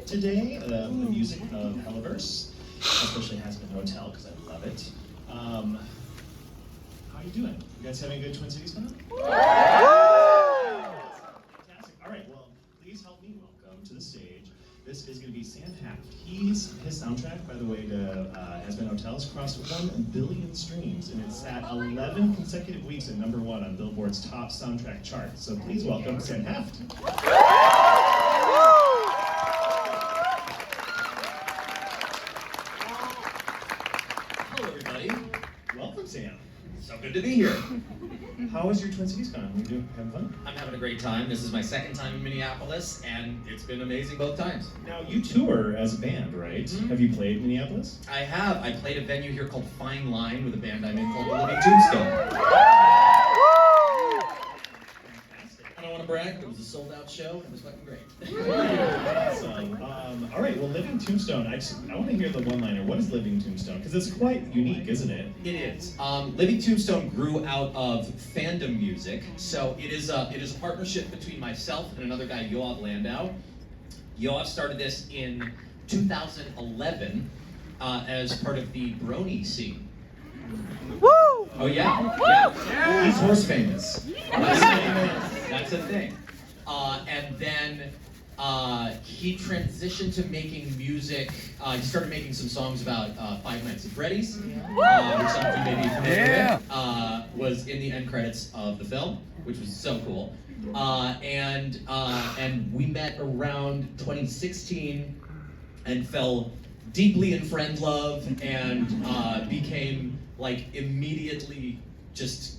today, the music of Hellaverse, especially Has Been Hotel, because I love it. How are you doing? You guys having a good Twin Cities fun? Fantastic. All right, well, please help me welcome to the stage. This is going to be Sam Haft. His soundtrack, by the way, to Has Been Hotel has crossed 1 billion streams, and it's at 11 consecutive weeks at #1 on Billboard's top soundtrack chart. So please welcome Sam Haft. Hello, everybody. Welcome, Sam. So good to be here. How was your Twin Cities con? You having fun? I'm having a great time. This is my second time in Minneapolis, and it's been amazing both times. Now, you tour as a band, right? Mm-hmm. Have you played Minneapolis? I have. I played a venue here called Fine Line with a band I'm in called The Living Tombstone. I don't want to brag, but it was a sold-out show, and it was fucking great. Awesome. All right, well, Living Tombstone, I want to hear the one-liner. What is Living Tombstone? Because it's quite unique, isn't it? It is. Living Tombstone grew out of fandom music, so it is a partnership between myself and another guy, Yoav Landau. Yoav started this in 2011 as part of the Brony scene. Woo! Oh yeah? Yeah. He's horse famous. That's a thing. And then he transitioned to making music. He started making some songs about Five Nights at Freddy's, which some of you may be familiar with. Was in the end credits of the film, which was so cool. And we met around 2016 and fell deeply in friend love and became like immediately just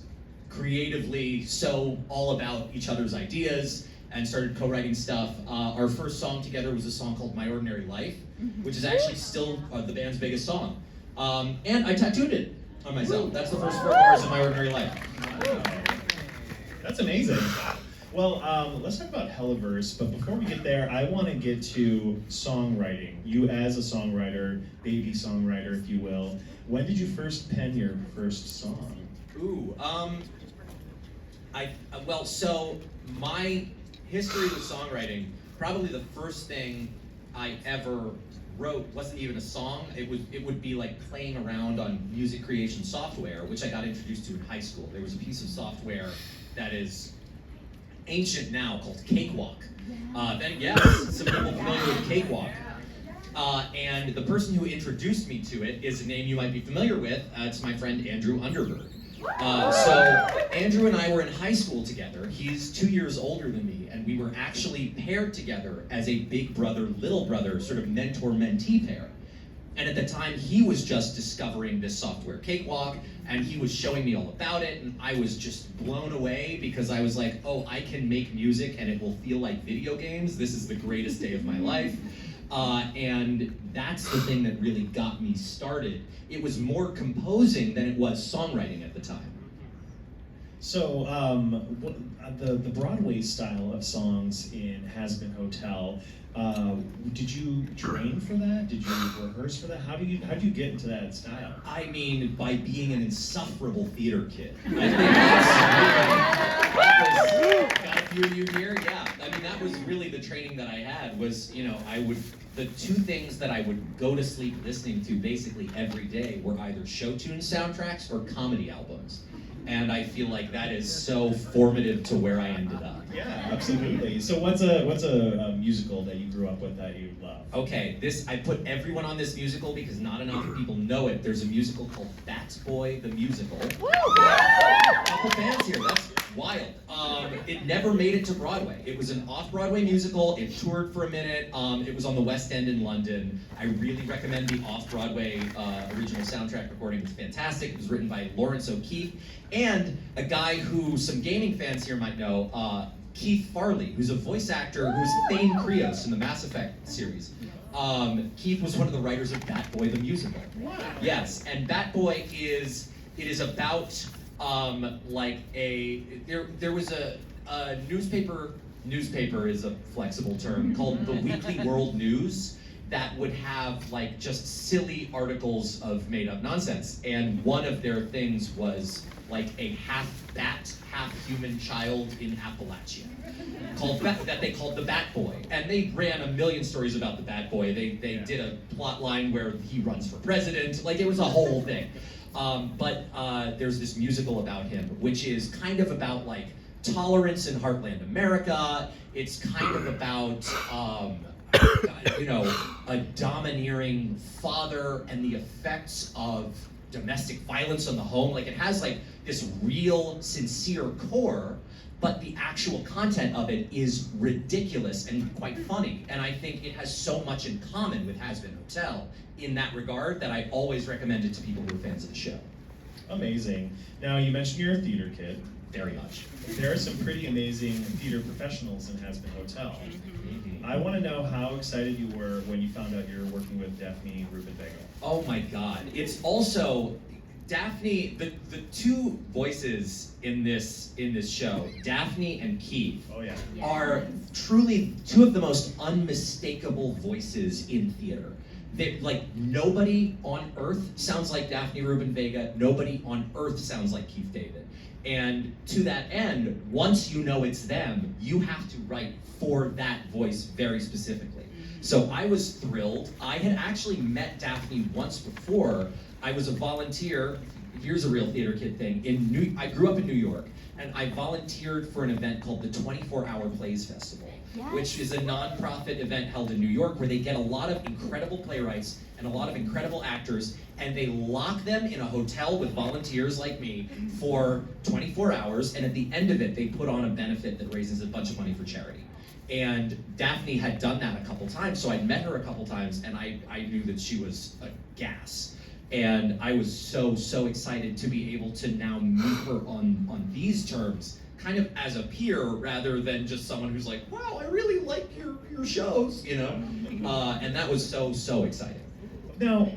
creatively so all about each other's ideas and started co-writing stuff. Our first song together was a song called My Ordinary Life, which is actually still the band's biggest song. And I tattooed it on myself. That's the first 4 bars of My Ordinary Life. Wow. That's amazing. Well, let's talk about Hellaverse, but before we get there, I want to get to songwriting. You as a songwriter, baby songwriter, if you will. When did you first pen your first song? Ooh, well, so my history with songwriting, probably the first thing I ever wrote wasn't even a song. It would be like playing around on music creation software, which I got introduced to in high school. There was a piece of software that is ancient now called Cakewalk. Then yes, some people familiar with Cakewalk. And the person who introduced me to it is a name you might be familiar with. It's my friend Andrew Underberg. So Andrew and I were in high school together. He's 2 years older than me, and we were actually paired together as a big brother, little brother, sort of mentor-mentee pair. And at the time, he was just discovering this software, Cakewalk, and he was showing me all about it, and I was just blown away because I was like, oh, I can make music and it will feel like video games. This is the greatest day of my life. And that's the thing that really got me started. It was more composing than it was songwriting at the time. So, the Broadway style of songs in Has Been Hotel, did you train for that? Did you rehearse for that? How do you get into that style? I mean, by being an insufferable theater kid. I think got a few of you here, yeah. I mean, that was really the training that I had was, the 2 things that I would go to sleep listening to basically every day were either show tune soundtracks or comedy albums. And I feel like that is so formative to where I ended up. Yeah, absolutely. So what's a musical that you grew up with that you love? Okay, I put everyone on this musical because not enough people know it. There's a musical called Bat Boy the Musical. A couple fans here, that's wild. It never made it to Broadway. It was an off-Broadway musical. It toured for a minute. It was on the West End in London. I really recommend the off-Broadway original soundtrack recording. It was fantastic. It was written by Lawrence O'Keefe and a guy who some gaming fans here might know, Keith Farley, who's a voice actor who's Thane Krios in the Mass Effect series. Keith was one of the writers of Bat Boy the Musical. Wow. Yes, and Bat Boy is about there was a newspaper is a flexible term, called the Weekly World News that would have like just silly articles of made up nonsense. And one of their things was like a half bat, half human child in Appalachia, that they called the Bat Boy. And they ran a million stories about the Bat Boy. They did a plot line where he runs for president. Like, it was a whole thing. But there's this musical about him, which is kind of about like tolerance in Heartland America. It's kind of about a domineering father and the effects of domestic violence on the home. Like, it has like this real, sincere core, but the actual content of it is ridiculous and quite funny. And I think it has so much in common with Has Been Hotel in that regard that I always recommend it to people who are fans of the show. Amazing. Now, you mentioned you're a theater kid. Very much. There are some pretty amazing theater professionals in Has Been Hotel. I want to know how excited you were when you found out you were working with Daphne Rubin Vega. Oh my God. It's also, Daphne, the two voices in this show, Daphne and Keith, are truly two of the most unmistakable voices in theater. Like, nobody on earth sounds like Daphne Rubin Vega, nobody on earth sounds like Keith David. And to that end, once you know it's them, you have to write for that voice very specifically. So I was thrilled. I had actually met Daphne once before. I was a volunteer, here's a real theater kid thing, I grew up in New York, and I volunteered for an event called the 24-Hour Plays Festival, which is a nonprofit event held in New York where they get a lot of incredible playwrights and a lot of incredible actors, and they lock them in a hotel with volunteers like me for 24 hours, and at the end of it, they put on a benefit that raises a bunch of money for charity. And Daphne had done that a couple times, so I'd met her a couple times, and I knew that she was a gas. And I was so excited to be able to now meet her on these terms, kind of as a peer rather than just someone who's like, wow, I really like your shows, you know? And that was so exciting. Now,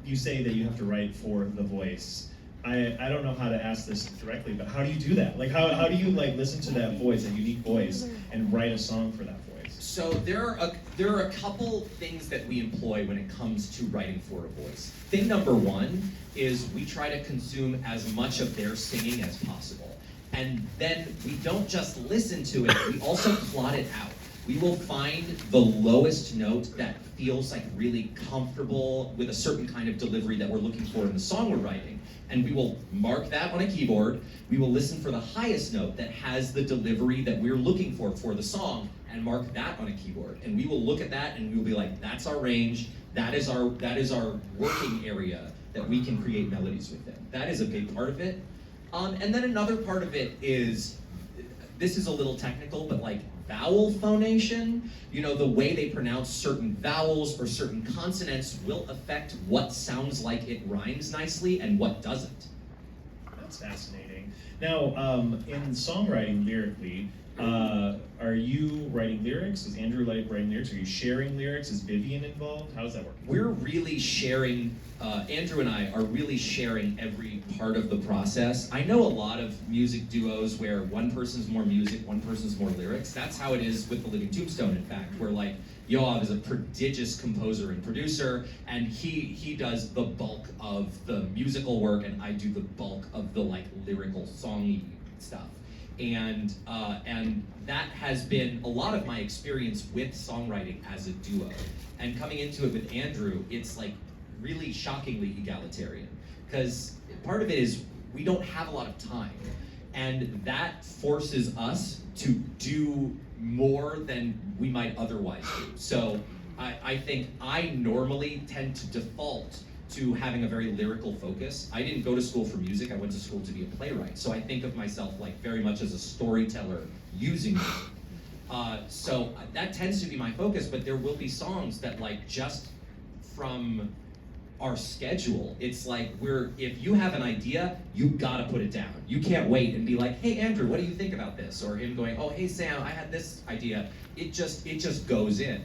you say that you have to write for the voice. I don't know how to ask this directly, but how do you do that? Like, how do you like listen to that voice, that unique voice, and write a song for that voice? So there are a couple things that we employ when it comes to writing for a voice. Thing number one is we try to consume as much of their singing as possible. And then we don't just listen to it, we also plot it out. We will find the lowest note that feels like really comfortable with a certain kind of delivery that we're looking for in the song we're writing. And we will mark that on a keyboard. We will listen for the highest note that has the delivery that we're looking for the song, and mark that on a keyboard. And we will look at that and we will be like, that's our range, that is our working area that we can create melodies within. That is a big part of it. And then another part of it is, this is a little technical, but like vowel phonation, the way they pronounce certain vowels or certain consonants will affect what sounds like it rhymes nicely and what doesn't. That's fascinating. Now, in songwriting lyrically, are you writing lyrics? Is Andrew writing lyrics? Are you sharing lyrics? Is Vivian involved? How does that work? We're really sharing, Andrew and I are really sharing every part of the process. I know a lot of music duos where one person's more music, one person's more lyrics. That's how it is with The Living Tombstone, in fact, where like Yoav is a prodigious composer and producer, and he does the bulk of the musical work, and I do the bulk of the like lyrical songy stuff. And that has been a lot of my experience with songwriting as a duo. And coming into it with Andrew, it's like really shockingly egalitarian. Because part of it is we don't have a lot of time. And that forces us to do more than we might otherwise do. So I think I normally tend to default to having a very lyrical focus. I didn't go to school for music, I went to school to be a playwright. So I think of myself like very much as a storyteller using music. So that tends to be my focus, but there will be songs that like just from our schedule, it's like if you have an idea, you gotta put it down. You can't wait and be like, hey Andrew, what do you think about this? Or him going, oh hey Sam, I had this idea. It just goes in.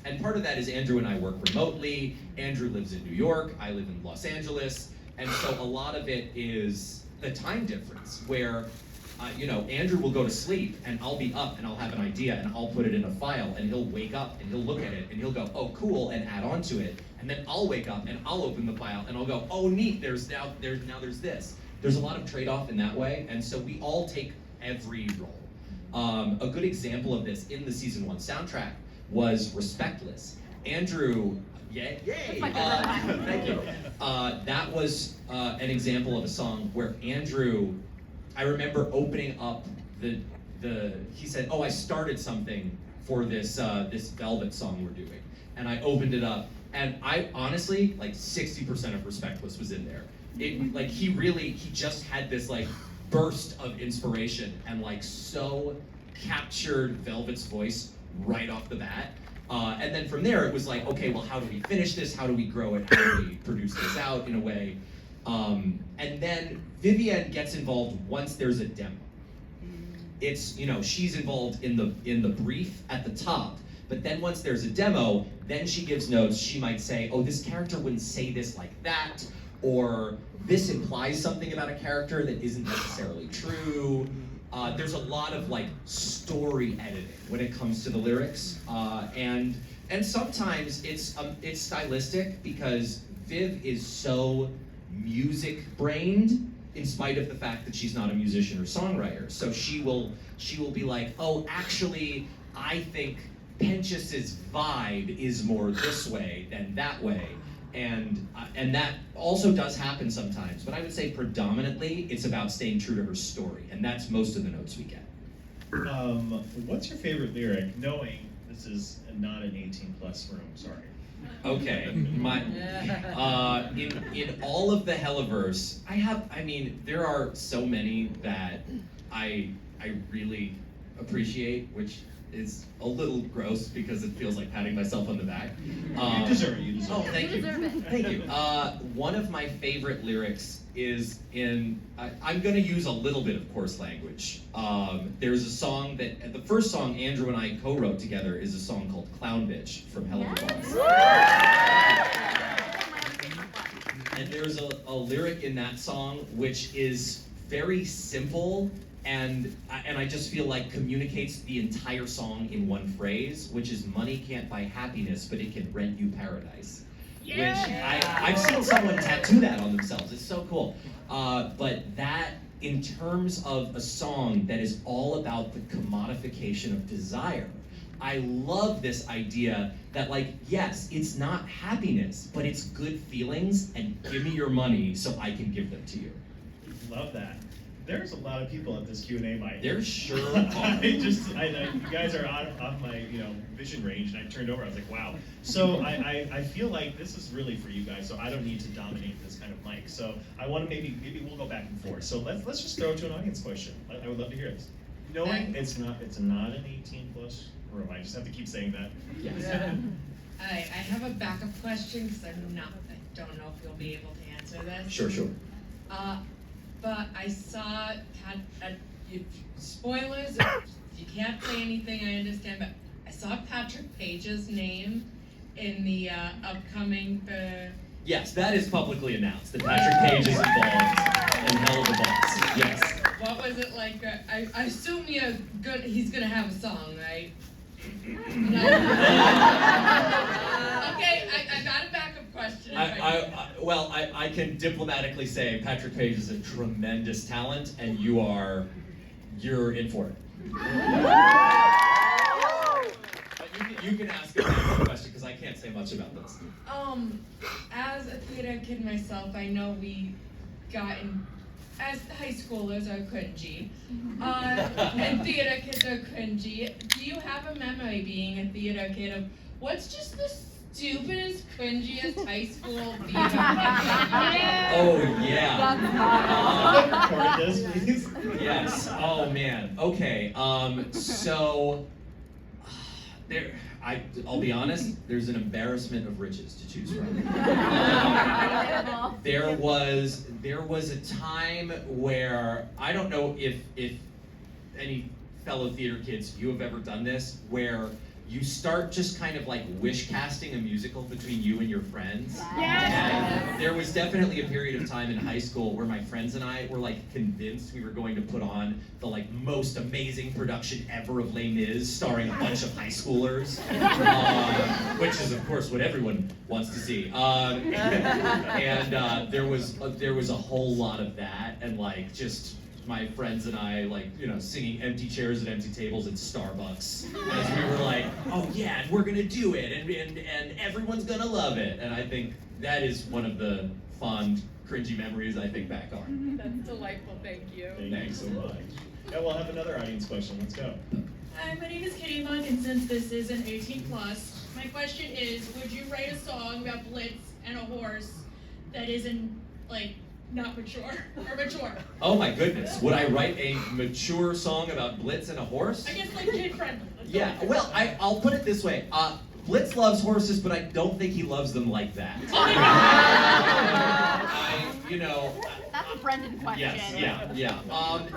And part of that is Andrew and I work remotely. Andrew lives in New York, I live in Los Angeles. And so a lot of it is the time difference where, Andrew will go to sleep and I'll be up and I'll have an idea and I'll put it in a file, and he'll wake up and he'll look at it and he'll go, oh cool, and add on to it. And then I'll wake up and I'll open the file and I'll go, oh neat, there's this. there's a lot of trade-off in that way, and so we all take every role. A good example of this in the season 1 soundtrack was Respectless. Andrew, yay! Thank you. That was an example of a song where Andrew, I remember opening up he said, oh, I started something for this Velvet song we're doing. And I opened it up, and I honestly, like 60% of Respectless was in there. He just had this like burst of inspiration and like so captured Velvet's voice right off the bat. And then from there, it was like, okay, well, how do we finish this? How do we grow it? How do we produce this out in a way? And then Vivienne gets involved once there's a demo. It's, she's involved in the brief at the top, but then once there's a demo, then she gives notes. She might say, oh, this character wouldn't say this like that, or this implies something about a character that isn't necessarily true. There's a lot of like story editing when it comes to the lyrics, and sometimes it's stylistic because Viv is so music-brained in spite of the fact that she's not a musician or songwriter. So she will be like, oh, actually, I think Pentius's vibe is more this way than that way. And that also does happen sometimes, but I would say predominantly it's about staying true to her story, and that's most of the notes we get. What's your favorite lyric, knowing this is not an 18+ room, sorry? Okay, in all of the Hellaverse, there are so many that I really appreciate, which is a little gross because it feels like patting myself on the back. You deserve it. Oh, thank you. Thank you. One of my favorite lyrics is I'm going to use a little bit of coarse language. There's a song the first song Andrew and I co-wrote together is a song called Clown Bitch from Hellaverse. And there's a lyric in that song which is very simple, and I just feel like communicates the entire song in one phrase, which is money can't buy happiness, but it can rent you paradise. Yeah. Which I've seen someone tattoo that on themselves. It's so cool. But that, in terms of a song that is all about the commodification of desire, I love this idea that, like, yes, it's not happiness, but it's good feelings, and give me your money so I can give them to you. Love that. There's a lot of people at this Q&A mic. There sure are. You guys are off my vision range, and I turned over. I was like, wow. So I feel like this is really for you guys. So I don't need to dominate this kind of mic. So I want to maybe we'll go back and forth. So let's just throw it to an audience question. I would love to hear this. Knowing it's not an 18+ room. I just have to keep saying that. Yes. I have a backup question because I don't know if you'll be able to answer this. Sure. But I saw, spoilers, you can't say anything, I understand, but I saw Patrick Page's name in the upcoming... Yes, that is publicly announced, that Patrick Page is involved in Hell of a Boss, yes. What was it like? I assume he's going to have a song, right? No? Okay, I got a backup question. I can diplomatically say Patrick Page is a tremendous talent, and you're in for it. But you can ask a backup question because I can't say much about this. As a theater kid myself, I know we got in. As high schoolers are cringy, and theater kids are cringy. Do you have a memory being a theater kid of what's just the stupidest, cringiest high school theater kid? Oh yeah. Record this, please. Yes. Oh man. Okay. So I'll be honest, there's an embarrassment of riches to choose from. There was a time where, I don't know if any fellow theater kids, you have ever done this, where you start just kind of like wish casting a musical between you and your friends. Yes. And there was definitely a period of time in high school where my friends and I were like convinced we were going to put on the like most amazing production ever of Les Mis, starring a bunch of high schoolers, which is of course what everyone wants to see. There was a whole lot of that, and like just my friends and I, like, you know, singing Empty Chairs at Empty Tables at Starbucks as we were like, oh yeah, and we're gonna do it, and everyone's gonna love it. And I think that is one of the fond, cringy memories I think back on. That's delightful, thank you. Thank you so much. Yeah, we'll have another audience question. Let's go. Hi, my name is Kitty Monk, and since this is an 18+, my question is, would you write a song about Blitz and a horse that isn't, like, not mature, or mature? Oh my goodness, would I write a mature song about Blitz and a horse? I guess, like, kid-friendly. Yeah, well, I'll put it this way. Blitz loves horses, but I don't think he loves them like that. You know... That's a Brendan question. Yes, yeah.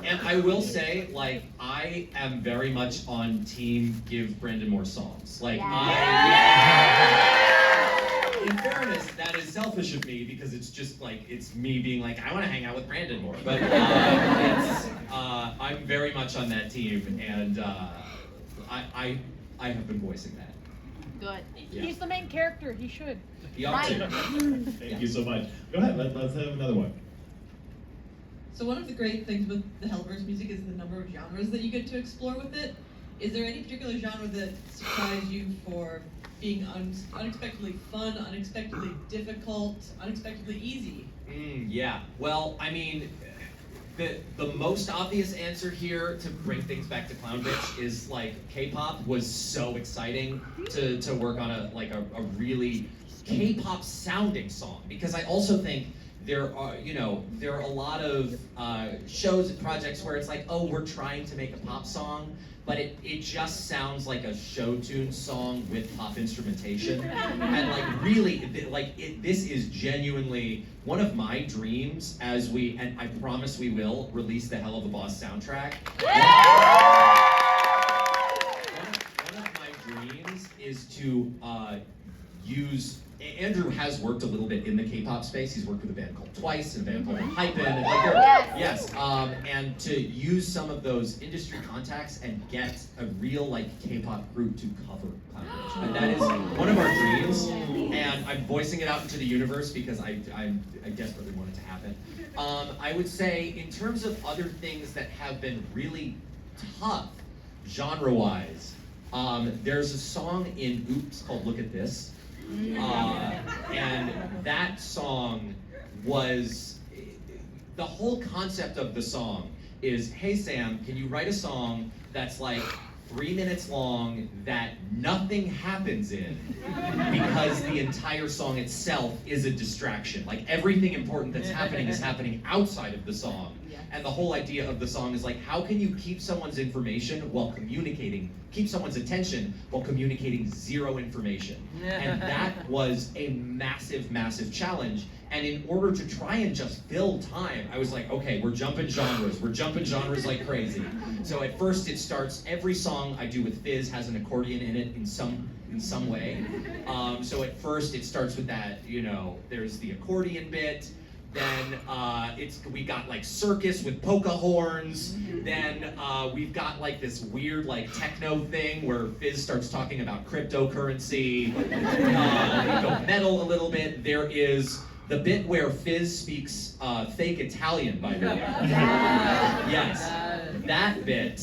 And I will say, like, I am very much on team give Brendan more songs. Like, in fairness, that is selfish of me because it's just like, it's me being like, I want to hang out with Brandon more. But I'm very much on that team, and I have been voicing that. Good. Yeah. He's the main character. He should. He ought to. Thank you so much. Go ahead, let's have another one. So one of the great things with the Hellaverse music is the number of genres that you get to explore with it. Is there any particular genre that surprised you for being unexpectedly fun, unexpectedly difficult, unexpectedly easy? Yeah, well, I mean, the most obvious answer here to bring things back to Clown Bitch is like K-pop was so exciting to work on a really K-pop sounding song, because I also think there are a lot of shows and projects where it's like, oh, we're trying to make a pop song, but it just sounds like a show tune song with pop instrumentation. And like really, this is genuinely one of my dreams as we, and I promise we will, release the Hell of a Boss soundtrack. One of my dreams is to use, Andrew has worked a little bit in the K-pop space. He's worked with a band called Twice and a band called Hypen, and and to use some of those industry contacts and get a real like K-pop group to cover Clown Bitch. And that is one of our dreams, and I'm voicing it out into the universe because I desperately want it to happen. I would say in terms of other things that have been really tough genre-wise, there's a song in Oops called Look at This. And that song was, the whole concept of the song is, hey Sam, can you write a song that's like 3 minutes long that nothing happens in, because the entire song itself is a distraction. Like everything important that's happening is happening outside of the song. And the whole idea of the song is like, how can you keep someone's information while communicating, keep someone's attention while communicating zero information? And that was a massive, massive challenge. And in order to try and just fill time, I was like, okay, we're jumping genres like crazy. So at first it starts, every song I do with Fizz has an accordion in it in some way. So at first it starts with that, there's the accordion bit. Then we got like circus with polka horns. Then we've got like this weird like techno thing where Fizz starts talking about cryptocurrency. We go metal a little bit. There is the bit where Fizz speaks fake Italian, by the way. Yes, that bit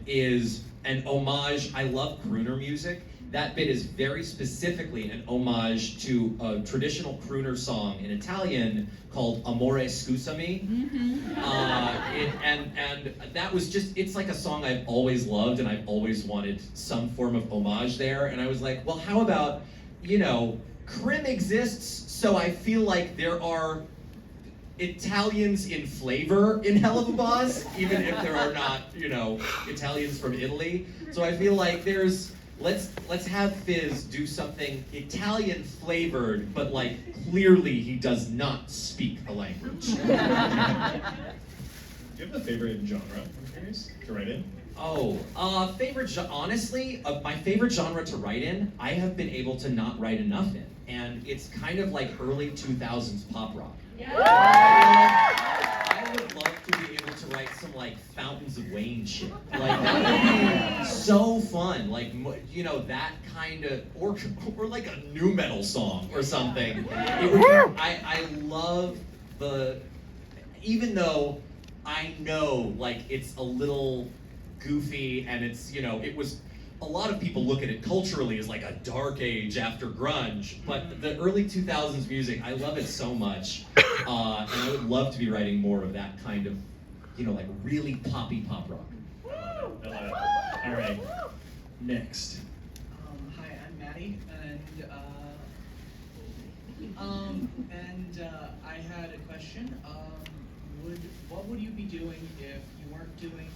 is an homage. I love crooner music. That bit is very specifically an homage to a traditional crooner song in Italian called Amore Scusami. And that was just, it's like a song I've always loved and I've always wanted some form of homage there. And I was like, well, how about, Crim exists, so I feel like there are Italians in flavor in Hell of a Boss, even if there are not, Italians from Italy. So I feel like let's have Fizz do something Italian flavored, but like clearly he does not speak the language. Do you have a favorite genre, I'm curious, to write in? Honestly, my favorite genre to write in, I have been able to not write enough in. And it's kind of like early 2000s pop rock. I would love to be able to write some like Fountains of Wayne shit. Like that would be so fun. Like, you know, that kind of, or like a nu metal song or something. It would, I love even though I know like it's a little goofy and it's, you know, a lot of people look at it culturally as like a dark age after grunge, but the early 2000s music, I love it so much, and I would love to be writing more of that kind of, you know, like really poppy pop rock. I love it. All right, next. Hi, I'm Maddie, and I had a question. What would you be doing if you weren't doing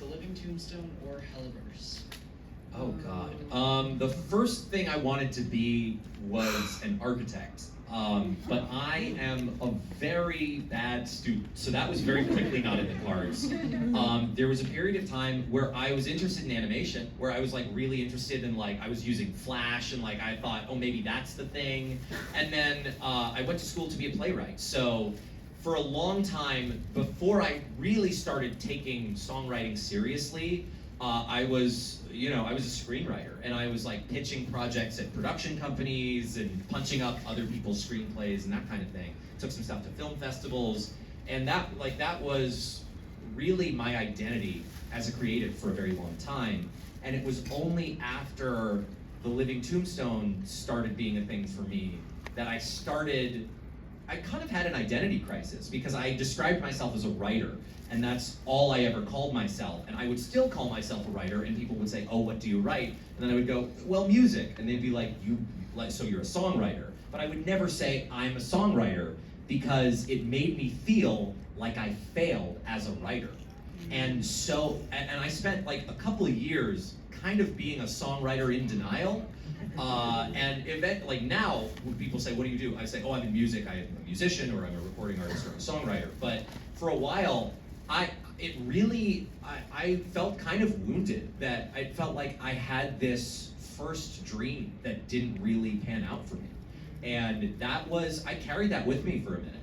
The Living Tombstone or Hellaverse? Oh God. The first thing I wanted to be was an architect. But I am a very bad student, so that was very quickly not in the cards. There was a period of time where I was interested in animation, where I was like really interested in like, I was using Flash and like I thought, oh maybe that's the thing. And then I went to school to be a playwright. So for a long time, before I really started taking songwriting seriously, I was a screenwriter, and I was like pitching projects at production companies and punching up other people's screenplays and that kind of thing. Took some stuff to film festivals, and that was really my identity as a creative for a very long time. And it was only after The Living Tombstone started being a thing for me that I kind of had an identity crisis, because I described myself as a writer, and that's all I ever called myself. And I would still call myself a writer, and people would say, oh, what do you write? And then I would go, well, music. And they'd be like, so you're a songwriter. But I would never say I'm a songwriter, because it made me feel like I failed as a writer. And so, and I spent like a couple of years kind of being a songwriter in denial. Like now, when people say, what do you do? I say, oh, I'm in music, I'm a musician, or I'm a recording artist, or a songwriter. But for a while, I felt kind of wounded, that I felt like I had this first dream that didn't really pan out for me. And I carried that with me for a minute.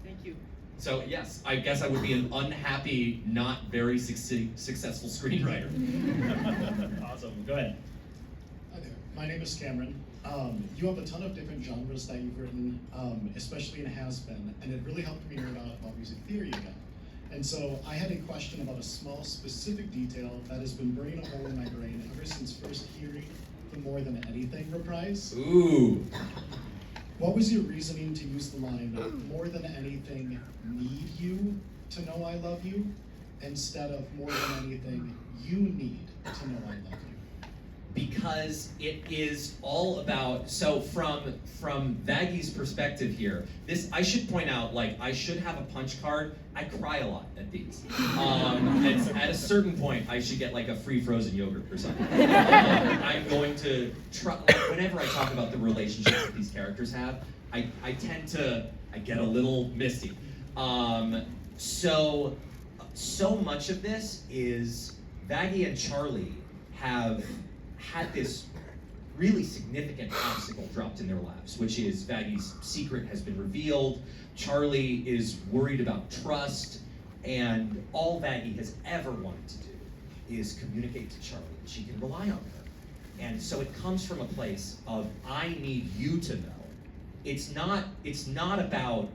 Thank you. So yes, I guess I would be an unhappy, not very successful screenwriter. Awesome, go ahead. Hi there, my name is Cameron. You have a ton of different genres that you've written, especially in Has-Been, and it really helped me learn about music theory again. And so I had a question about a small specific detail that has been burning a hole in my brain ever since first hearing the More Than Anything reprise. Ooh. What was your reasoning to use the line, more than anything, need you to know I love you, instead of more than anything, you need to know I love you? Because it is all about, so from Vaggy's perspective here, I should point out, like, I should have a punch card. I cry a lot at these. At a certain point, I should get like a free frozen yogurt or something. I'm going to try, like, whenever I talk about the relationships that these characters have, I get a little misty. So much of this is Vaggy and Charlie have had this really significant obstacle dropped in their lives, which is Vaggy's secret has been revealed. Charlie is worried about trust, and all Vaggy has ever wanted to do is communicate to Charlie that she can rely on her. And so it comes from a place of, I need you to know. It's not about,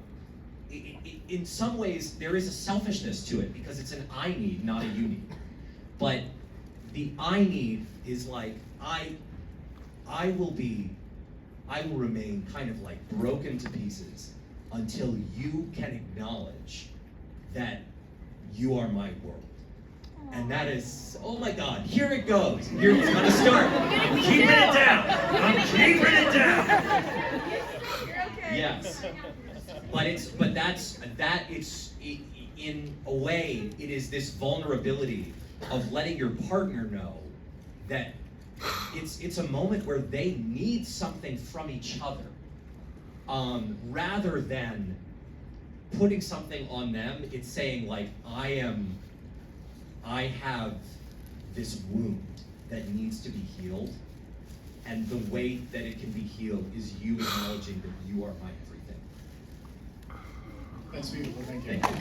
in some ways, there is a selfishness to it, because it's an I need, not a you need. But the I need is like, I will remain kind of like broken to pieces until you can acknowledge that you are my world. And that is, oh my God, here it goes. Here it's gonna start. I'm keeping it down. I'm keeping it down. You're okay. Yes. But it's in a way, it is this vulnerability of letting your partner know that it's a moment where they need something from each other, rather than putting something on them. It's saying like, I have this wound that needs to be healed, and the way that it can be healed is you acknowledging that you are my everything. That's beautiful, thank you. Thank you.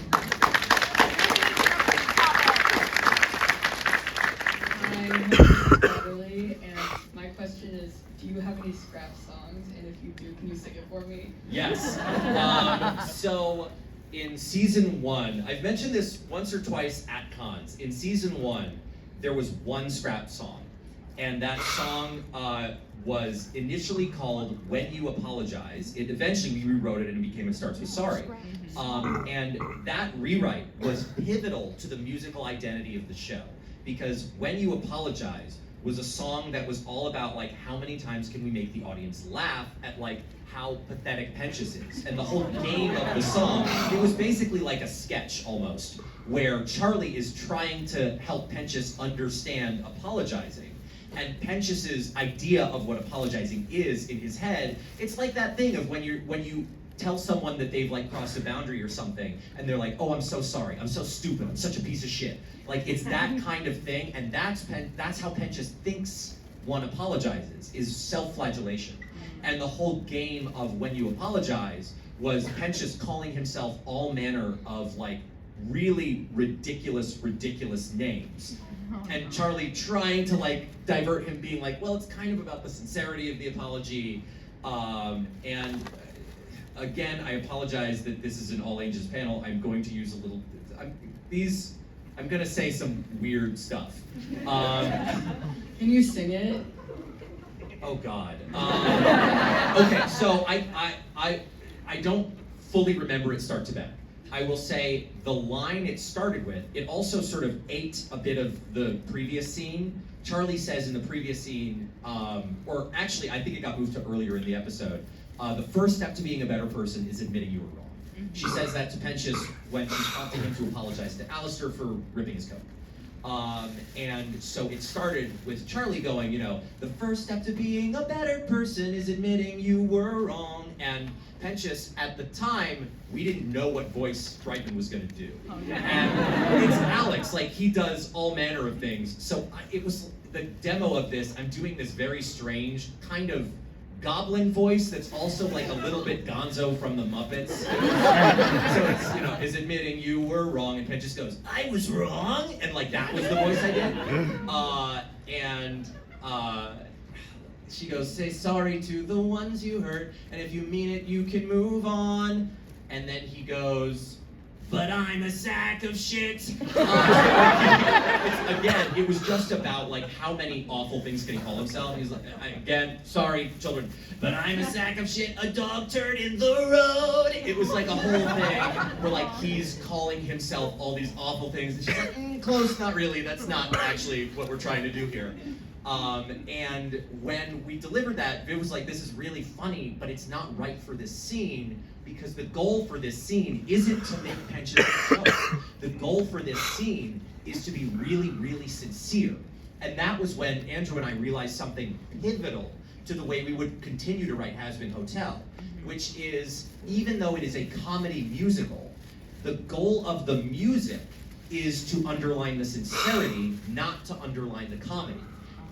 I'm Natalie, and my question is, do you have any scrap songs? And if you do, can you sing it for me? Yes. So in season 1, I've mentioned this once or twice at cons. In season 1, there was one scrap song, and that song was initially called "When You Apologize." It eventually we rewrote it and it became "It Starts With Sorry." And that rewrite was pivotal to the musical identity of the show, because "When You Apologize" was a song that was all about like how many times can we make the audience laugh at like how pathetic Pentious is. And the whole game of the song, it was basically like a sketch almost, where Charlie is trying to help Pentious understand apologizing. And Pentious's idea of what apologizing is in his head, it's like that thing of when you tell someone that they've like crossed a boundary or something, and they're like, "Oh, I'm so sorry, I'm so stupid, I'm such a piece of shit." Like it's that kind of thing, and that's how Pentious thinks one apologizes, is self-flagellation. And the whole game of "When You Apologize" was Pentious calling himself all manner of like really ridiculous names. And Charlie trying to like divert him, being like, well, it's kind of about the sincerity of the apology. And again, I apologize that this is an all ages panel. I'm going to use a little, I'm gonna say some weird stuff. Can you sing it? Oh God. Okay, so I don't fully remember it start to back. I will say the line it started with, it also sort of ate a bit of the previous scene. Charlie says in the previous scene, or actually I think it got moved to earlier in the episode, the first step to being a better person is admitting you were wrong. She says that to Pentious when she's prompting him to apologize to Alistair for ripping his coat. And so it started with Charlie going, you know, the first step to being a better person is admitting you were wrong. And Pentious, at the time, we didn't know what voice Brightman was going to do. Oh, yeah. And it's Alex, like he does all manner of things. So it was the demo of this, I'm doing this very strange kind of goblin voice that's also like a little bit Gonzo from the Muppets. So it's, you know, is admitting you were wrong, and Pentious goes, I was wrong, and like that was the voice I did. She goes, say sorry to the ones you hurt, and if you mean it, you can move on. And then he goes, but I'm a sack of shit. Again, it was just about like how many awful things can he call himself. He's like, again, sorry, children, but I'm a sack of shit, a dog turd in the road. It was like a whole thing where like he's calling himself all these awful things. And she's like, close, not really. That's not actually what we're trying to do here. And when we delivered that, Viv was like, this is really funny, but it's not right for this scene, because the goal for this scene isn't to make Pentious a joke. The goal for this scene is to be really, really sincere. And that was when Andrew and I realized something pivotal to the way we would continue to write Has Been Hotel, which is, even though it is a comedy musical, the goal of the music is to underline the sincerity, not to underline the comedy.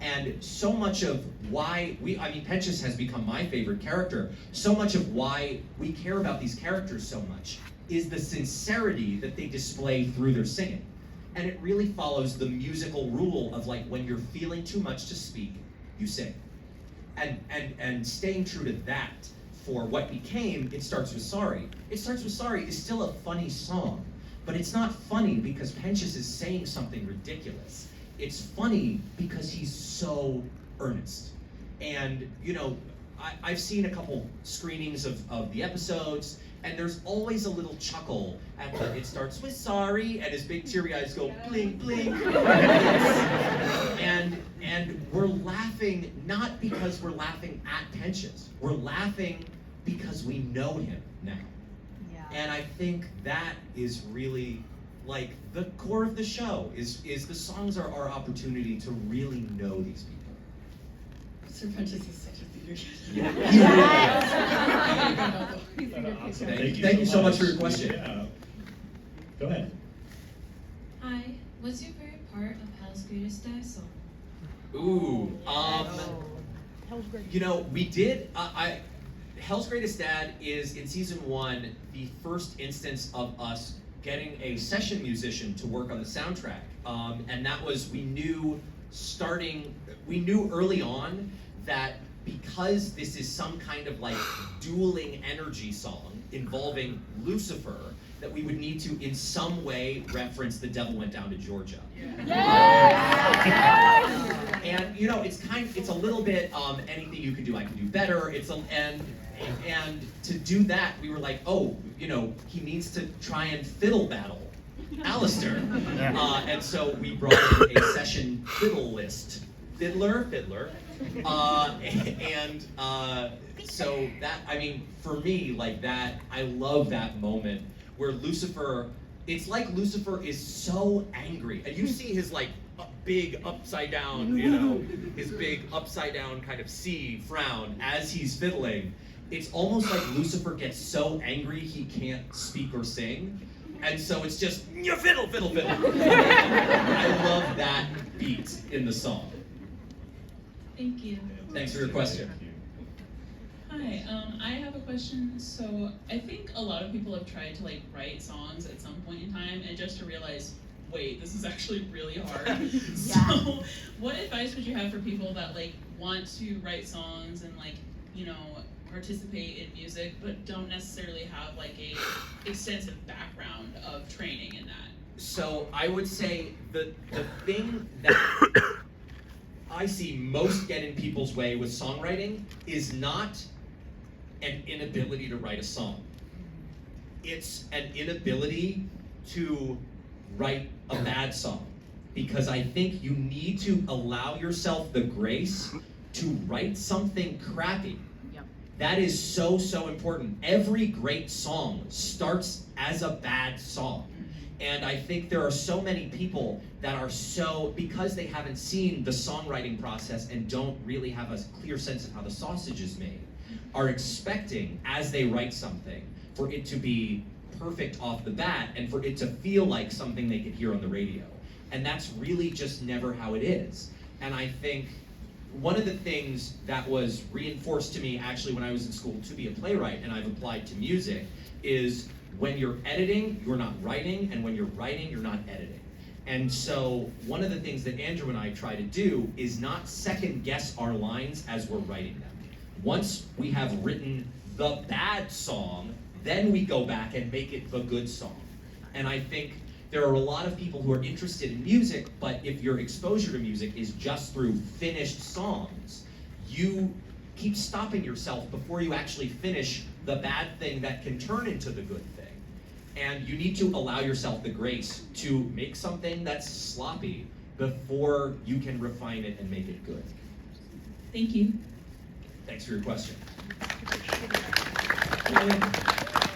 And so much of why Pentious has become my favorite character. So much of why we care about these characters so much is the sincerity that they display through their singing. And it really follows the musical rule of like, when you're feeling too much to speak, you sing. And staying true to that for what became It Starts With Sorry. It Starts With Sorry is still a funny song, but it's not funny because Pentious is saying something ridiculous. It's funny because he's so earnest. And, you know, I've seen a couple screenings of the episodes, and there's always a little chuckle at the It Starts With Sorry, and his big teary eyes go blink, blink. And we're laughing not because we're laughing at Pentious. We're laughing because we know him now. Yeah. And I think that is really like the core of the show, is the songs are our opportunity to really know these people. Sir Prentice is such a theater kid. Awesome. Thank you so much for your question. Yeah. Go ahead. Hi, what's your favorite part of Hell's Greatest Dive song? Ooh, Hell's great. you know, we did. Hell's Greatest Dad is in season 1 the first instance of us getting a session musician to work on the soundtrack, and that was we knew early on that because this is some kind of like dueling energy song involving Lucifer, that we would need to in some way reference The Devil Went Down to Georgia. And you know, it's a little bit anything you can do, I can do better. And to do that, we were like, oh, you know, he needs to try and fiddle battle Alistair. And so we brought in a session fiddler. So that, I mean, for me, like that, I love that moment where Lucifer, it's like Lucifer is so angry. And you see his like big upside down, you know, his big upside down kind of C frown as he's fiddling. It's almost like Lucifer gets so angry he can't speak or sing. And so it's just, you fiddle. I love that beat in the song. Thank you. Thanks for your question. Hi, I have a question. So I think a lot of people have tried to like write songs at some point in time and just to realize, wait, this is actually really hard. So what advice would you have for people that like want to write songs and like, you know, participate in music but don't necessarily have like a extensive background of training in that? So I would say the thing that I see most get in people's way with songwriting is not an inability to write a song. It's an inability to write a bad song. Because I think you need to allow yourself the grace to write something crappy. That is so important. Every great song starts as a bad song. And I think there are so many people that are because they haven't seen the songwriting process and don't really have a clear sense of how the sausage is made, are expecting, as they write something, for it to be perfect off the bat and for it to feel like something they could hear on the radio. And that's really just never how it is. And I think one of the things that was reinforced to me actually when I was in school to be a playwright, and I've applied to music, is when you're editing, you're not writing, and when you're writing, you're not editing. And so one of the things that Andrew and I try to do is not second guess our lines as we're writing them. Once we have written the bad song, then we go back and make it the good song. And I think there are a lot of people who are interested in music, but if your exposure to music is just through finished songs, you keep stopping yourself before you actually finish the bad thing that can turn into the good thing. And you need to allow yourself the grace to make something that's sloppy before you can refine it and make it good. Thank you. Thanks for your question. Hi.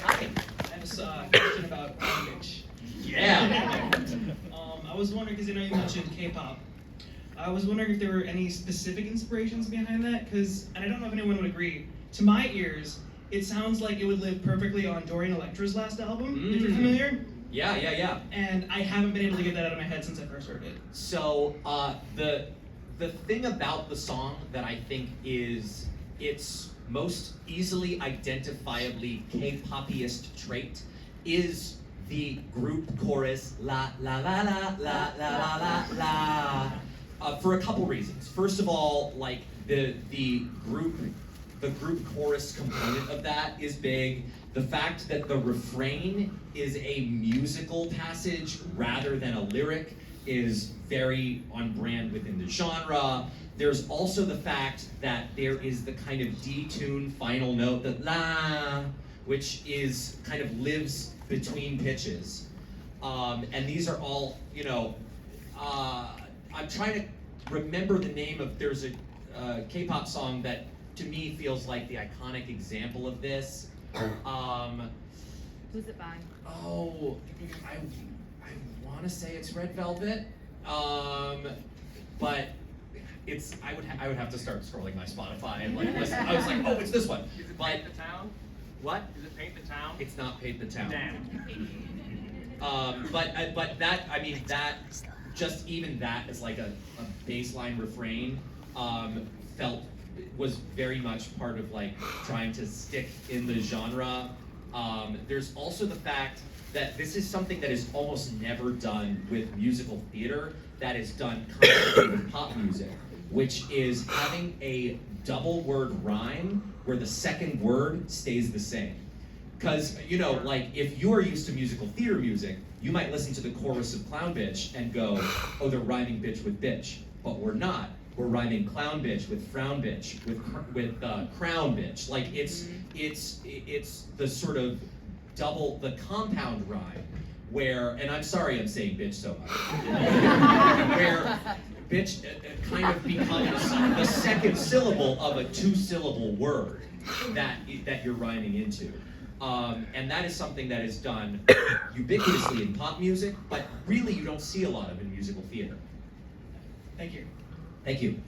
I have a question about language. Yeah. I was wondering, because I know you mentioned K-pop. I was wondering if there were any specific inspirations behind that, and I don't know if anyone would agree. To my ears, it sounds like it would live perfectly on Dorian Electra's last album, if you're familiar. Yeah. And I haven't been able to get that out of my head since I first heard it. So the thing about the song that I think is its most easily identifiably K-popiest trait is the group chorus la la la la la la la la la, for a couple reasons. First of all, like the group chorus component of that is big. The fact that the refrain is a musical passage rather than a lyric is very on brand within the genre. There's also the fact that there is the kind of detuned final note, the la, which is kind of lives between pitches. And these are all, you know, I'm trying to remember the name of, there's a K-pop song that to me feels like the iconic example of this. Who's it by? Oh, I want to say it's Red Velvet, but I would have to start scrolling my Spotify and like listen. I was like, oh, it's this one. Is it But Paint the Town? what? Is it Paint the Town? It's not Paint the Town. Damn. But that, I mean, that, just even that as like a baseline refrain, was very much part of like trying to stick in the genre. There's also the fact that this is something that is almost never done with musical theater, that is done constantly with pop music, which is having a double word rhyme where the second word stays the same. Because, you know, like, if you're used to musical theater music, you might listen to the chorus of Clown Bitch and go, oh, they're rhyming bitch with bitch. But we're not. We're rhyming clown bitch with frown bitch, with crown bitch. Like, it's the sort of the compound rhyme, where, and I'm sorry I'm saying bitch so much, where bitch kind of becomes the second syllable of a two-syllable word that you're rhyming into. And that is something that is done ubiquitously in pop music, but really you don't see a lot of in musical theater. Thank you. Thank you.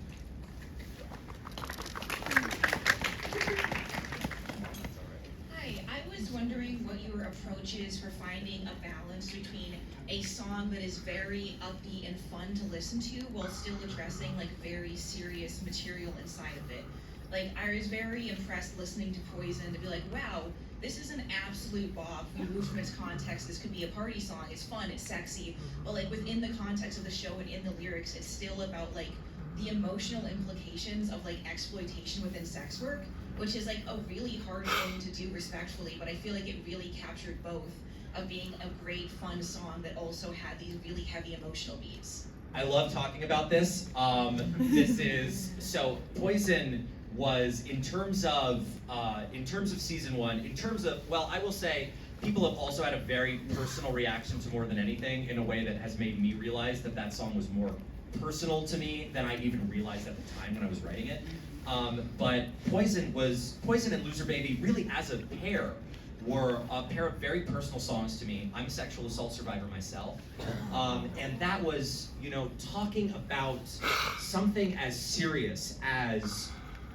Hi, I was wondering what your approach is for finding a balance between a song that is very upbeat and fun to listen to while still addressing like very serious material inside of it. Like, I was very impressed listening to Poison to be like, wow, this is an absolute bop. Removed from its context, this could be a party song. It's fun, it's sexy, but like within the context of the show and in the lyrics, it's still about like the emotional implications of like exploitation within sex work, which is like a really hard thing to do respectfully, but I feel like it really captured both of being a great fun song that also had these really heavy emotional beats. I love talking about this. So Poison was, in terms of season one, well, I will say people have also had a very personal reaction to More Than Anything in a way that has made me realize that song was more personal to me than I even realized at the time when I was writing it. But Poison and Loser Baby really as a pair were a pair of very personal songs to me. I'm a sexual assault survivor myself. And that was, you know, talking about something as serious as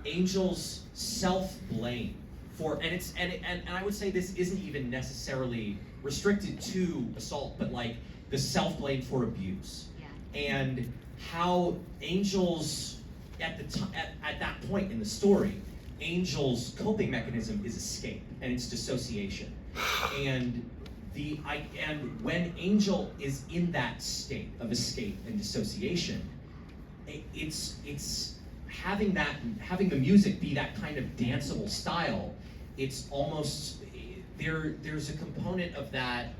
Angel's self-blame for, and I would say this isn't even necessarily restricted to assault, but like the self-blame for abuse. Yeah. And how Angel's, at that point in the story, Angel's coping mechanism is escape, and it's dissociation. And when Angel is in that state of escape and dissociation, it's having the music be that kind of danceable style. It's almost there's a component of that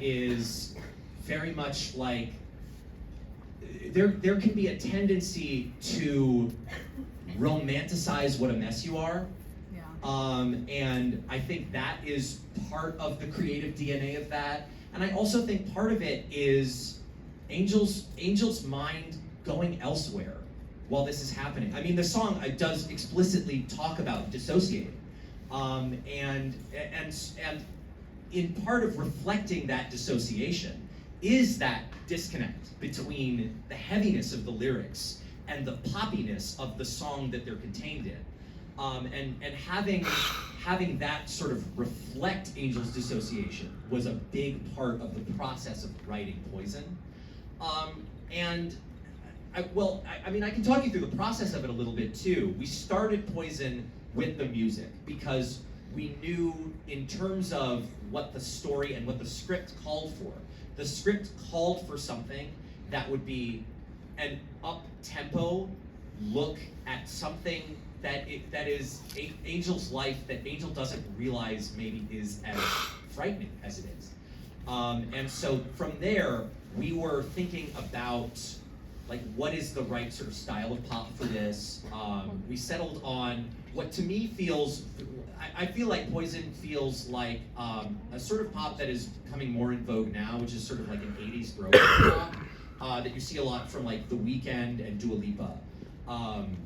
is very much like there can be a tendency to romanticize what a mess you are. Yeah. And I think that is part of the creative DNA of that. And I also think part of it is Angel's mind going elsewhere while this is happening. I mean, the song does explicitly talk about dissociating. And in part of reflecting that dissociation is that disconnect between the heaviness of the lyrics and the poppiness of the song that they're contained in. And having that sort of reflect Angel's dissociation was a big part of the process of writing Poison. I can talk you through the process of it a little bit too. We started Poison with the music because we knew, in terms of what the story and what the script called for, the script called for something that would be an up-tempo look at something that is Angel's life that Angel doesn't realize maybe is as frightening as it is. And so from there, we were thinking about like what is the right sort of style of pop for this. We settled on what to me feels, I feel like Poison feels like a sort of pop that is coming more in vogue now, which is sort of like an 80s broken pop that you see a lot from like The Weeknd and Dua Lipa. I'm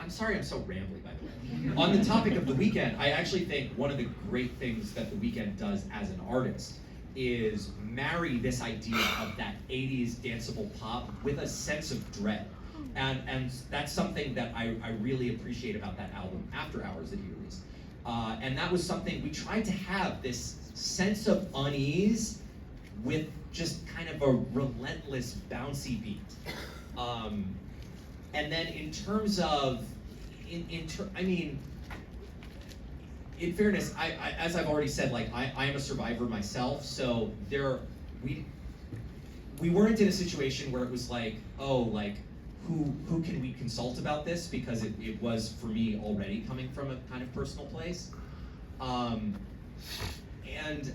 sorry I'm so rambly, by the way. On the topic of The Weeknd, I actually think one of the great things that The Weeknd does as an artist is marry this idea of that 80s danceable pop with a sense of dread. And that's something that I really appreciate about that album, After Hours, that he released. And that was something, we tried to have this sense of unease with just kind of a relentless bouncy beat. And then in terms of, in fairness, I as I've already said, like I am a survivor myself, so we weren't in a situation where it was like, oh, like who can we consult about this, because it was for me already coming from a kind of personal place. And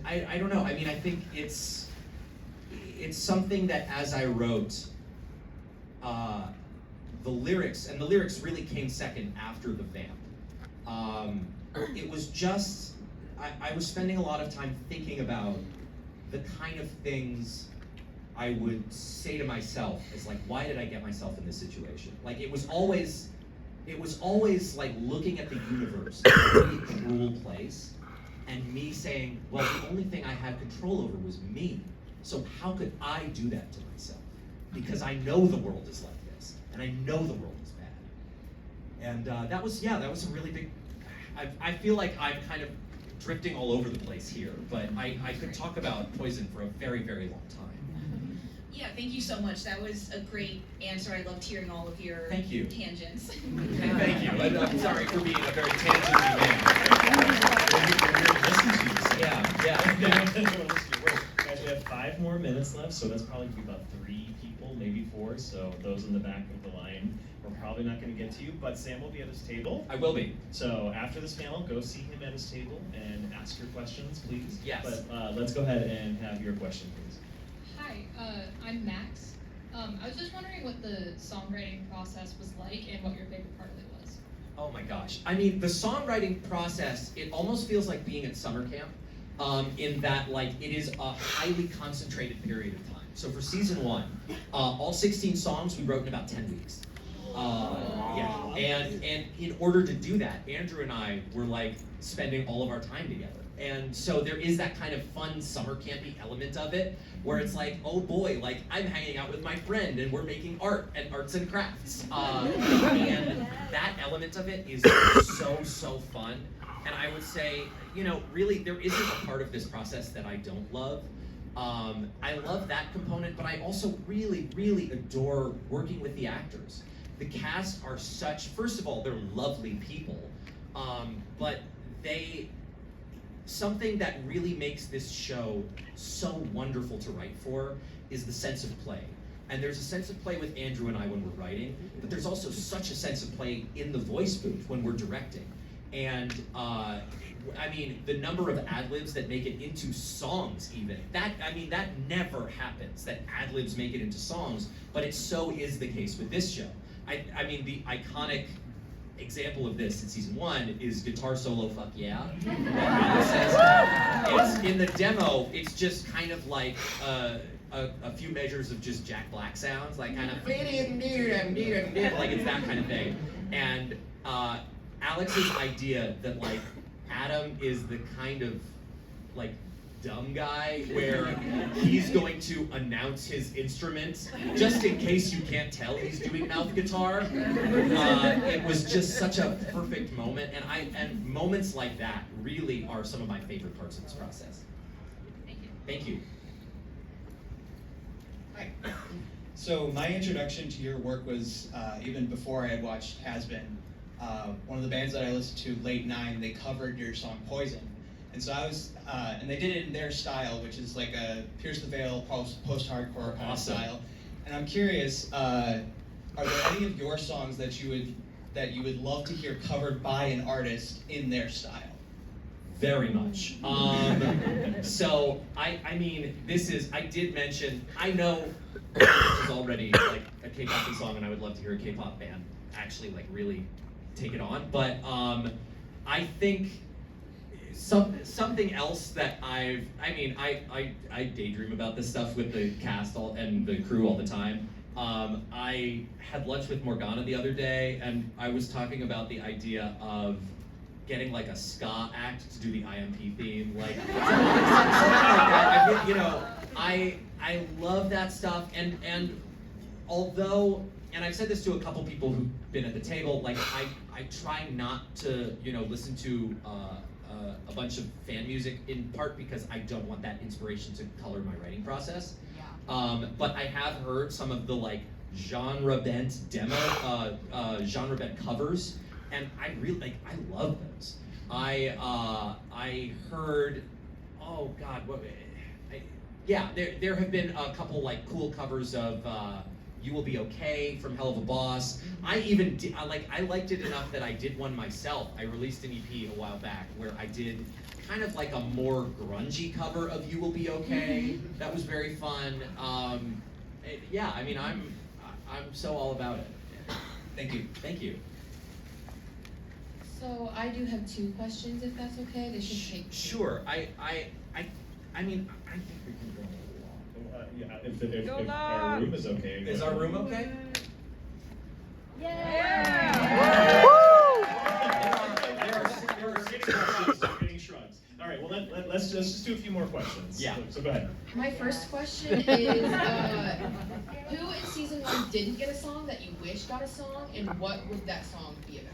I don't know, I mean, I think it's something that as I wrote, the lyrics really came second after the vamp. It was just, I was spending a lot of time thinking about the kind of things I would say to myself, is like, why did I get myself in this situation? Like, it was always like looking at the universe as a really cruel place, and me saying, well, the only thing I had control over was me. So how could I do that to myself? Because I know the world is like this, and I know the world is bad. And that was a really big, I feel like I'm kind of drifting all over the place here, but I could talk about Poison for a very, very long time. Yeah, thank you so much. That was a great answer. I loved hearing all of your Thank you. tangents. Thank you. I'm sorry for being a very tangent man. Yeah. Guys, we have 5 more minutes left, so that's probably gonna be about 3 people, maybe 4. So those in the back of the line, we're probably not gonna get to you, but Sam will be at his table. I will be. So after this panel, go see him at his table and ask your questions, please. Yes. But let's go ahead and have your question, please. Hi, I'm Max. I was just wondering what the songwriting process was like and what your favorite part of it was. Oh my gosh. I mean, the songwriting process, it almost feels like being at summer camp, in that, like, it is a highly concentrated period of time. So for season 1, all 16 songs we wrote in about 10 weeks. Yeah, and in order to do that, Andrew and I were like spending all of our time together. And so there is that kind of fun summer campy element of it, where it's like, oh boy, like I'm hanging out with my friend and we're making arts and crafts. And that element of it is so fun. And I would say, you know, really there isn't a part of this process that I don't love. I love that component, but I also really, really adore working with the actors. The cast are such, first of all, they're lovely people, but something that really makes this show so wonderful to write for is the sense of play. And there's a sense of play with Andrew and I when we're writing, but there's also such a sense of play in the voice booth when we're directing. And I mean, the number of ad-libs that make it into songs even, that never happens, that ad-libs make it into songs, but it so is the case with this show. I mean, the iconic example of this in season 1 is guitar solo "Fuck Yeah." It's in the demo. It's just kind of like a few measures of just Jack Black sounds, like kind of like it's that kind of thing. And Alex's idea that like Adam is the kind of like dumb guy where he's going to announce his instrument just in case you can't tell he's doing mouth guitar. It was just such a perfect moment, and moments like that really are some of my favorite parts of this process. Thank you. Thank you. Hi. So my introduction to your work was even before I had watched Has Been. One of the bands that I listened to, Late 9, they covered your song Poison. And so I was, and they did it in their style, which is like a Pierce the Veil post-hardcore kind of style. And I'm curious, are there any of your songs that you would love to hear covered by an artist in their style? Very much. So I mean, I did mention, I know this is already like a K-pop song, and I would love to hear a K-pop band actually like really take it on. But I think something else that I daydream about this stuff with the cast and the crew all the time. I had lunch with Morgana the other day, and I was talking about the idea of getting like a ska act to do the IMP theme, like something like that. I mean, you know, I love that stuff, and although, and I've said this to a couple people who've been at the table, like I try not to, you know, listen to a bunch of fan music, in part because I don't want that inspiration to color my writing process. Yeah. But I have heard some of the like genre bent genre bent covers, and I really like. I love those. I heard, oh God, yeah, there have been a couple like cool covers of "You Will Be Okay" from Hell of a Boss. I even I liked it enough that I did one myself. I released an EP a while back where I did kind of like a more grungy cover of "You Will Be Okay." That was very fun. Yeah, I mean, I'm so all about it. Thank you. Thank you. So I do have 2 questions, if that's okay. They should take 2. Sure. I mean, I think we can go a little long. Yeah, if our room is okay. Is our room okay? There are 6 questions, so getting shrugs. All right, well let's just do a few more questions. Yeah. So go ahead. My first question is, who in season 1 didn't get a song that you wish got a song, and what would that song be about?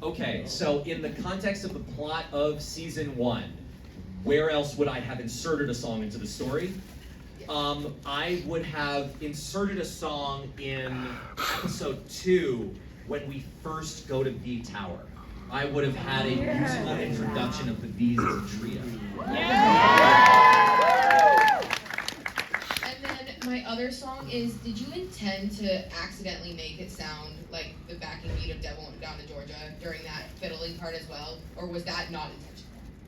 Okay, so in the context of the plot of season 1, where else would I have inserted a song into the story? I would have inserted a song in episode 2 when we first go to V Tower. I would have had a musical introduction of the V's as a trio. And then my other song is, did you intend to accidentally make it sound like the backing beat of Devil Went Down to Georgia during that fiddling part as well, or was that not intentional?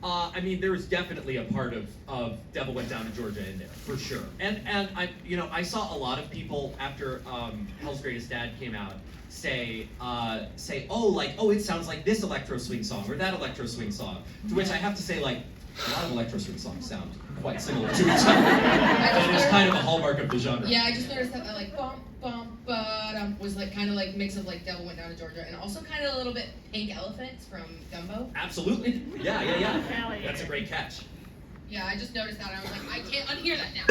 I mean, there was definitely a part of Devil Went Down to Georgia in there, for sure. And I saw a lot of people after Hell's Greatest Dad came out say, oh, it sounds like this electro swing song or that electro swing song. To which I have to say, like, a lot of electro swing songs sound quite similar to each other. And it's kind of a hallmark of the genre. Yeah, I just noticed that like bump bump ba-dum was like kind of like mix of like Devil Went Down to Georgia and also kind of a little bit Pink Elephants from Dumbo. Absolutely. Yeah. That's a great catch. Yeah, I just noticed that and I was like, I can't unhear that now.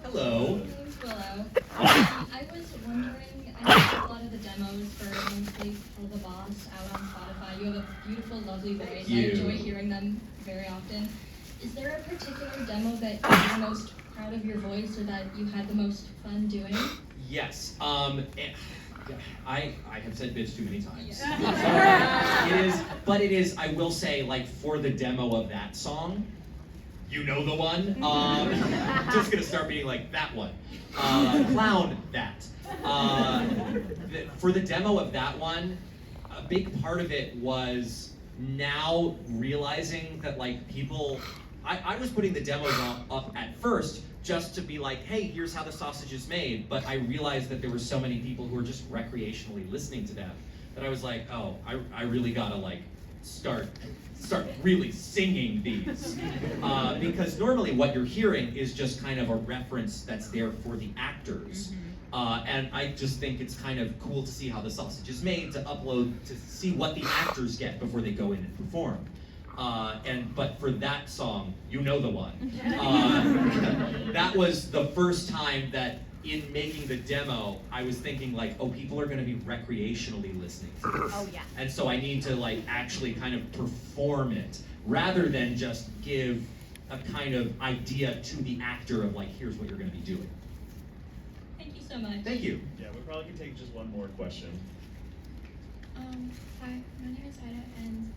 Hello. My name's Willow. I was wondering, I know a lot of the demos for Monthly Hell of a Boss out on Spotify. You have a beautiful, lovely voice. Thank you. I enjoy hearing them very often. Is there a particular demo that you're most proud of your voice or that you had the most fun doing? Yes. I have said bitch too many times. Yeah. It is, I will say, like, for the demo of that song, you know the one. Just gonna start being like, that one. Clown that. For the demo of that one, a big part of it was now realizing that, like, people, I was putting the demos up at first just to be like, hey, here's how the sausage is made, but I realized that there were so many people who were just recreationally listening to them that I was like, oh, I really gotta, like, start really singing these. Because normally what you're hearing is just kind of a reference that's there for the actors. And I just think it's kind of cool to see how the sausage is made, to upload, to see what the actors get before they go in and perform. But for that song, you know the one. That was the first time that in making the demo, I was thinking like, oh, people are gonna be recreationally listening to this. Oh, yeah. And so I need to like actually kind of perform it, rather than just give a kind of idea to the actor of like, here's what you're gonna be doing. Thank you so much. Thank you. Yeah, we probably can take just one more question. Hi, my name is Ida, and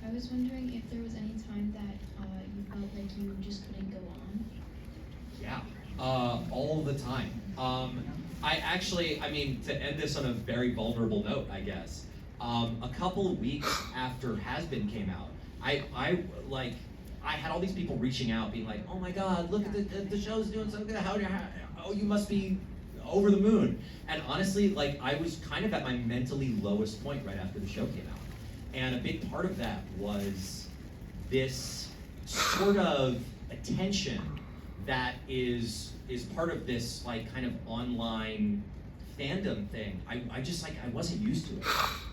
I was wondering if there was any time that you felt like you just couldn't go on. Yeah, all the time. I mean, to end this on a very vulnerable note, I guess, a couple of weeks after Has Been came out, I had all these people reaching out, being like, oh my God, look at the show's doing so good, oh, you must be over the moon. And honestly, like, I was kind of at my mentally lowest point right after the show came out. And a big part of that was this sort of attention that is part of this like kind of online fandom thing, I just like, I wasn't used to it.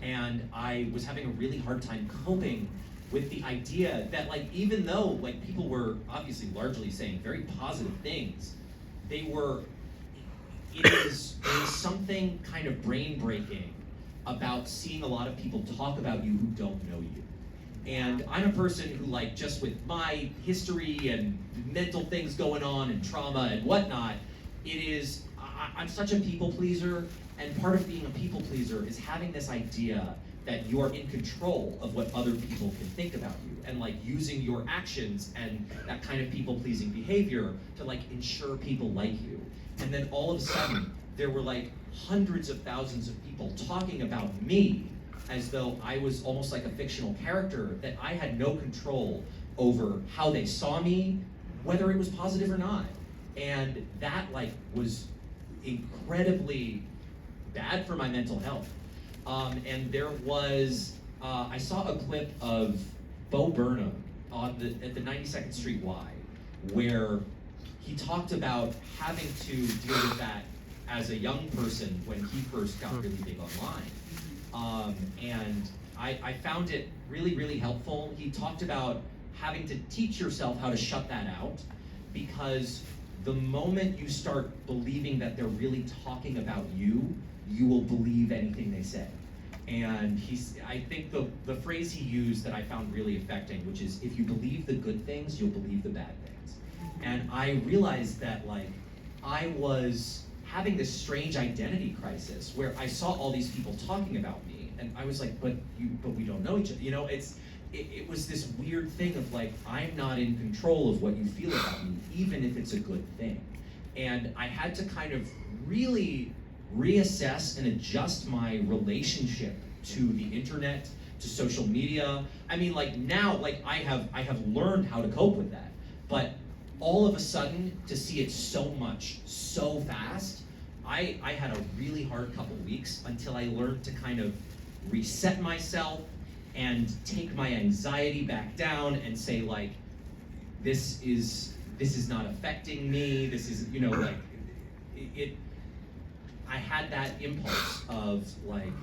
And I was having a really hard time coping with the idea that like, even though like people were obviously largely saying very positive things, there is something kind of brain breaking about seeing a lot of people talk about you who don't know you. And I'm a person who, like, just with my history and mental things going on and trauma and whatnot, I'm such a people pleaser, and part of being a people pleaser is having this idea that you are in control of what other people can think about you, and like using your actions and that kind of people pleasing behavior to like ensure people like you. And then all of a sudden, there were like hundreds of thousands of people talking about me as though I was almost like a fictional character, that I had no control over how they saw me, whether it was positive or not. And that like was incredibly bad for my mental health. And there was, I saw a clip of Bo Burnham at the 92nd Street Y, where he talked about having to deal with that as a young person when he first got really big online. And I found it really, really helpful. He talked about having to teach yourself how to shut that out, because the moment you start believing that they're really talking about you, you will believe anything they say. And I think the phrase he used that I found really affecting, which is, if you believe the good things, you'll believe the bad things. And I realized that like I was having this strange identity crisis where I saw all these people talking about me, and I was like, but we don't know each other. You know, it was this weird thing of like, I'm not in control of what you feel about me, even if it's a good thing. And I had to kind of really reassess and adjust my relationship to the internet, to social media. I mean, like now, like I have learned how to cope with that, but all of a sudden to see it so much, so fast, I had a really hard couple weeks until I learned to kind of reset myself and take my anxiety back down and say like, this is not affecting me. This is, you know, like I had that impulse of like,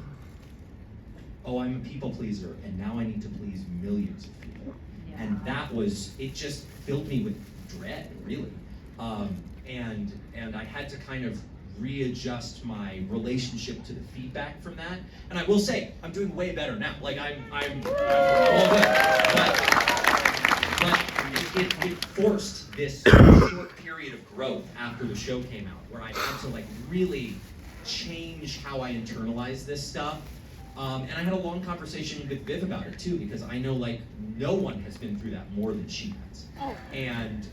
oh, I'm a people pleaser, and now I need to please millions of people. Yeah. And that was, it just filled me with dread, really. And I had to kind of readjust my relationship to the feedback from that. And I will say, I'm doing way better now. Like I'm all good. But it forced this short period of growth after the show came out, where I had to like really change how I internalize this stuff. And I had a long conversation with Viv about it too, because I know like no one has been through that more than she has. Oh. And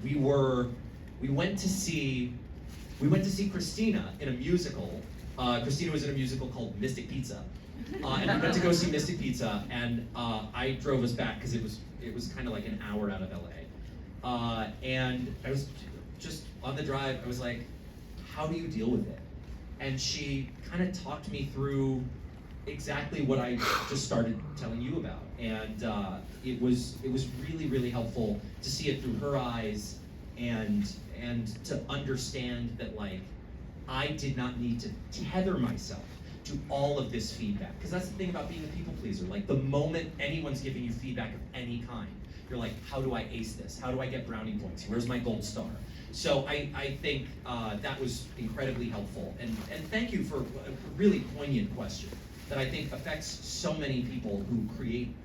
we went to see Christina in a musical. Christina was in a musical called Mystic Pizza. And we went to go see Mystic Pizza, and I drove us back because it was kind of like an hour out of LA. And I was just on the drive, I was like, how do you deal with it? And she kind of talked me through exactly what I just started telling you about. And it was really, really helpful to see it through her eyes, and to understand that like I did not need to tether myself to all of this feedback. Because that's the thing about being a people pleaser. Like the moment anyone's giving you feedback of any kind, you're like, how do I ace this? How do I get brownie points? Where's my gold star? So I think that was incredibly helpful. And thank you for a really poignant question that I think affects so many people who create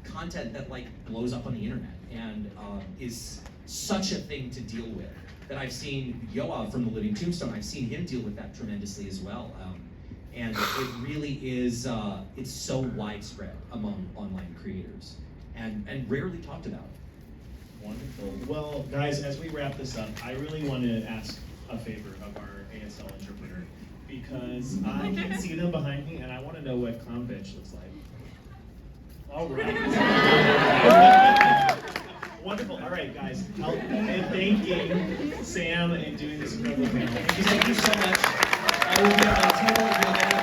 content that like blows up on the internet and is such a thing to deal with. That I've seen Yoav from The Living Tombstone, I've seen him deal with that tremendously as well. And it really is, it's so widespread among online creators and rarely talked about. Wonderful. Well, guys, as we wrap this up, I really want to ask a favor of our ASL interpreter, because I can see them behind me and I want to know what Clown Bitch looks like. All right. Wonderful. All right, guys. Help in thanking Sam and doing this incredible panel. Thank you so much. I will be on the table.